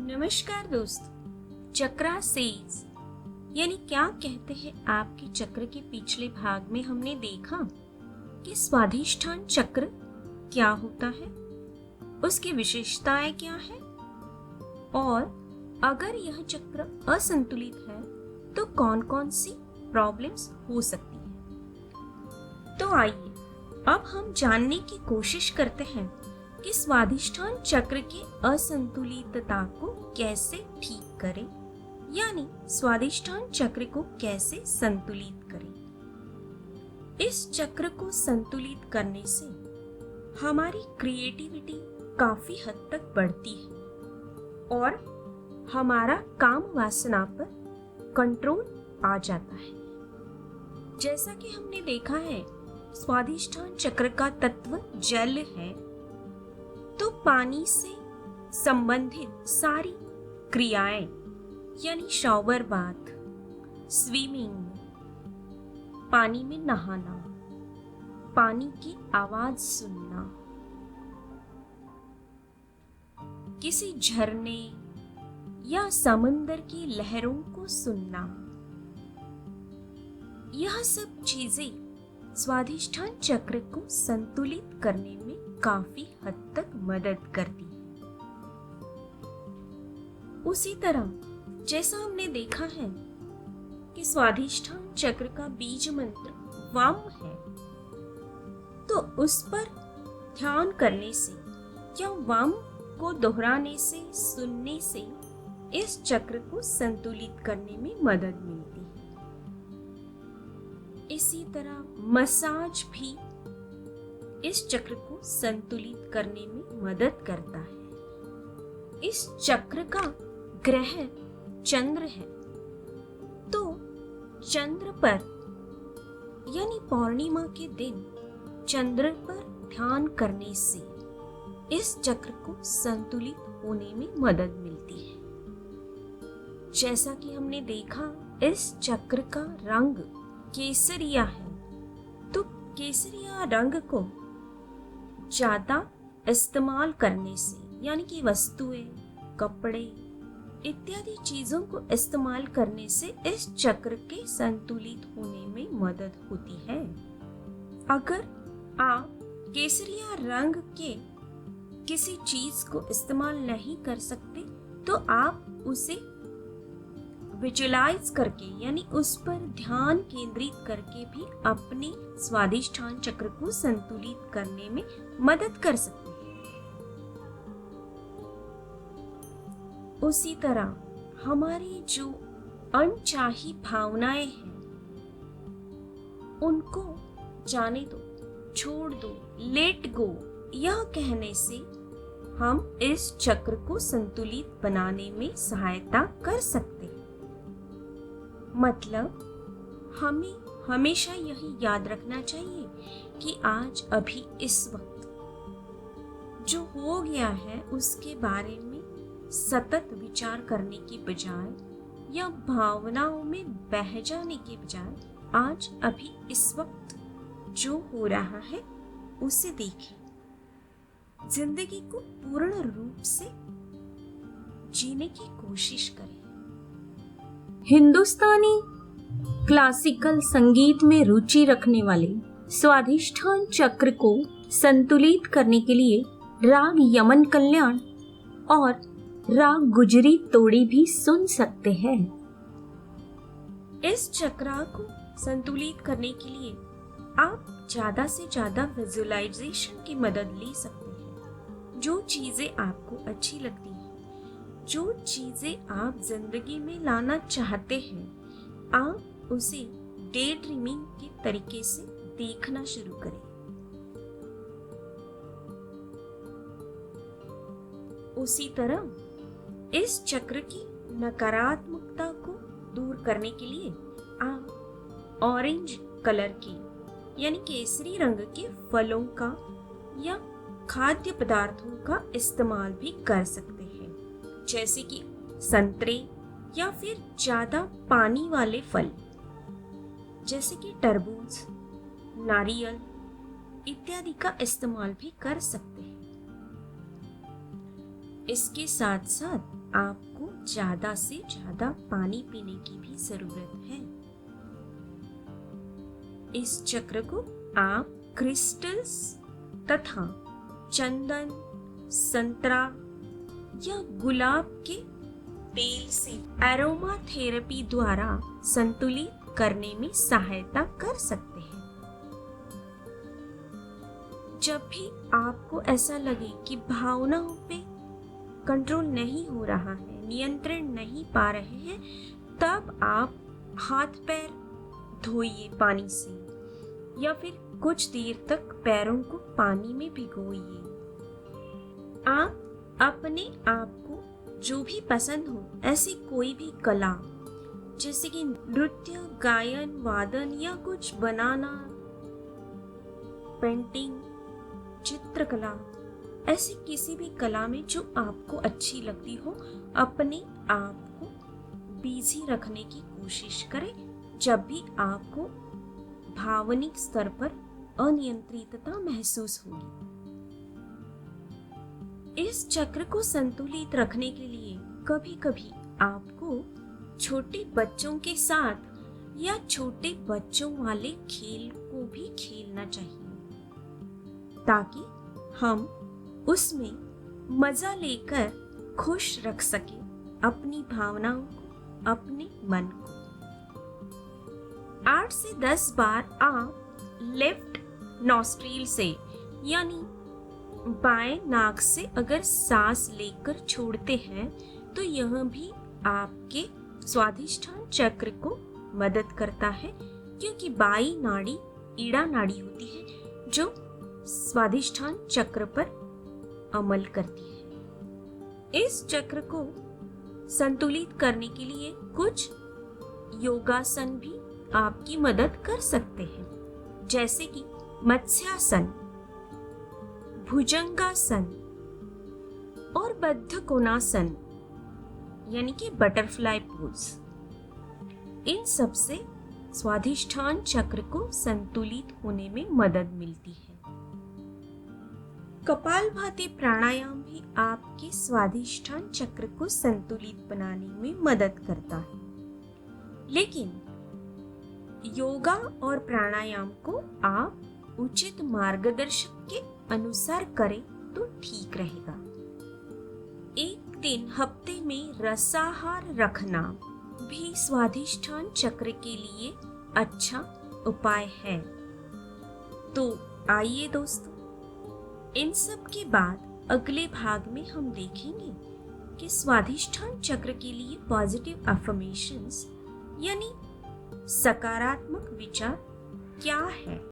नमस्कार दोस्तों, चक्रा सेज यानी क्या कहते हैं आपके चक्र के पिछले भाग में हमने देखा कि स्वाधिष्ठान चक्र क्या होता है, उसकी विशेषताएं क्या है और अगर यह चक्र असंतुलित है तो कौन कौन सी प्रॉब्लम्स हो सकती है। तो आइए अब हम जानने की कोशिश करते हैं कि स्वाधिष्ठान चक्र के असंतुलितता को कैसे ठीक करें, यानी स्वाधिष्ठान चक्र को कैसे संतुलित करें। इस चक्र को संतुलित करने से हमारी क्रिएटिविटी काफी हद तक बढ़ती है और हमारा काम वासना पर कंट्रोल आ जाता है। जैसा कि हमने देखा है, स्वाधिष्ठान चक्र का तत्व जल है, तो पानी से संबंधित सारी क्रियाएं यानी शॉवर बाथ, स्विमिंग, पानी में नहाना, पानी की आवाज सुनना, किसी झरने या समुंदर की लहरों को सुनना, यह सब चीजें स्वाधिष्ठान चक्र को संतुलित करने में काफी हद तक मदद करती है। उसी तरह जैसा हमने देखा है कि स्वाधिष्ठान चक्र का बीज मंत्र वाम है, तो उस पर ध्यान करने से या वाम को दोहराने से, सुनने से इस चक्र को संतुलित करने में मदद मिलती है। इसी तरह मसाज भी इस चक्र को संतुलित करने में मदद करता है। इस चक्र का ग्रह चंद्र है, तो चंद्र पर यानी पूर्णिमा के दिन चंद्र पर ध्यान करने से इस चक्र को संतुलित होने में मदद मिलती है। जैसा कि हमने देखा, इस चक्र का रंग केसरिया है, तो केसरिया रंग को ज्यादा इस्तेमाल करने से यानी कि वस्तुएं, कपड़े इत्यादि चीजों को इस्तेमाल करने से इस चक्र के संतुलित होने में मदद होती है। अगर आप केसरिया रंग के किसी चीज को इस्तेमाल नहीं कर सकते तो आप उसे विजुलाइज करके यानी उस पर ध्यान केंद्रित करके भी अपने स्वाधिष्ठान चक्र को संतुलित करने में मदद कर सकते हैं। उसी तरह हमारी जो अनचाही भावनाएं हैं उनको जाने दो, छोड़ दो, लेट गो, यह कहने से हम इस चक्र को संतुलित बनाने में सहायता कर सकते हैं। मतलब हमें हमेशा यही याद रखना चाहिए कि आज अभी इस वक्त जो हो गया है उसके बारे में सतत विचार करने की बजाय या भावनाओं में बह जाने के बजाय आज अभी इस वक्त जो हो रहा है उसे देखें। जिंदगी को पूर्ण रूप से जीने की कोशिश करें। हिंदुस्तानी क्लासिकल संगीत में रुचि रखने वाले स्वाधिष्ठान चक्र को संतुलित करने के लिए राग यमन कल्याण और राग गुजरी तोड़ी भी सुन सकते हैं। इस चक्र को संतुलित करने के लिए आप ज्यादा से ज्यादा विजुअलाइजेशन की मदद ले सकते हैं। जो चीजें आपको अच्छी लगती हैं, जो चीजें आप जिंदगी में लाना चाहते हैं, आप उसे डे ड्रीमिंग के तरीके से देखना शुरू करें। उसी तरह इस चक्र की नकारात्मकता को दूर करने के लिए आप ऑरेंज कलर के यानी केसरी रंग के फलों का या खाद्य पदार्थों का इस्तेमाल भी कर सकते हैं, जैसे कि संतरे या फिर ज्यादा पानी वाले फल जैसे कि तरबूज, नारियल इत्यादि का इस्तेमाल भी कर सकते हैं। इसके साथ साथ आपको ज्यादा से ज्यादा पानी पीने की भी जरूरत है। इस चक्र को आप क्रिस्टल्स तथा चंदन, संतरा या गुलाब के तेल से एरोमा थेरेपी द्वारा संतुलित करने में सहायता कर सकते हैं। जब भी आपको ऐसा लगे कि भावनाओं पे कंट्रोल नहीं हो रहा है, नियंत्रण नहीं पा रहे हैं, तब आप हाथ पैर धोइए पानी से या फिर कुछ देर तक पैरों को पानी में भिगोइए। आप अपने आप को जो भी पसंद हो ऐसी कोई भी कला, जैसे कि नृत्य, गायन, वादन या कुछ बनाना, पेंटिंग, चित्रकला, ऐसी किसी भी कला में जो आपको अच्छी लगती हो, अपने आप को बिजी रखने की कोशिश करें जब भी आपको भावनिक स्तर पर अनियंत्रितता महसूस होगी। इस चक्र को संतुलित रखने के लिए कभी कभी आपको छोटे बच्चों के साथ या छोटे बच्चों वाले खेल को भी खेलना चाहिए, ताकि हम उसमें मजा लेकर खुश रख सके अपनी भावनाओं को, अपने मन को। 8 से 10 बार आप लेफ्ट नॉस्ट्रिल से यानी बाएं नाक से अगर सांस लेकर छोड़ते हैं तो यह भी आपके स्वादिष्ठान चक्र को मदद करता है, क्योंकि बाई नाड़ी ईड़ा नाड़ी होती है जो स्वादिष्ठान चक्र पर अमल करती है। इस चक्र को संतुलित करने के लिए कुछ योगासन भी आपकी मदद कर सकते हैं, जैसे कि मत्स्यासन, भुजंगासन और बद्ध कोणासन यानी कि बटरफ्लाई पोज। इन सब से स्वादिष्ठान चक्र को संतुलित होने में मदद मिलती है। कपालभाति प्राणायाम भी आपके स्वादिष्ठान चक्र को संतुलित बनाने में मदद करता है, लेकिन योगा और प्राणायाम को आप उचित मार्गदर्शक के अनुसार करें तो ठीक रहेगा। एक दिन हफ्ते में रसाहार रखना भी स्वादिष्ठान चक्र के लिए अच्छा उपाय है। तो आइए दोस्तों, इन सब के बाद अगले भाग में हम देखेंगे कि स्वादिष्ठान चक्र के लिए पॉजिटिव अफर्मेशंस यानी सकारात्मक विचार क्या है।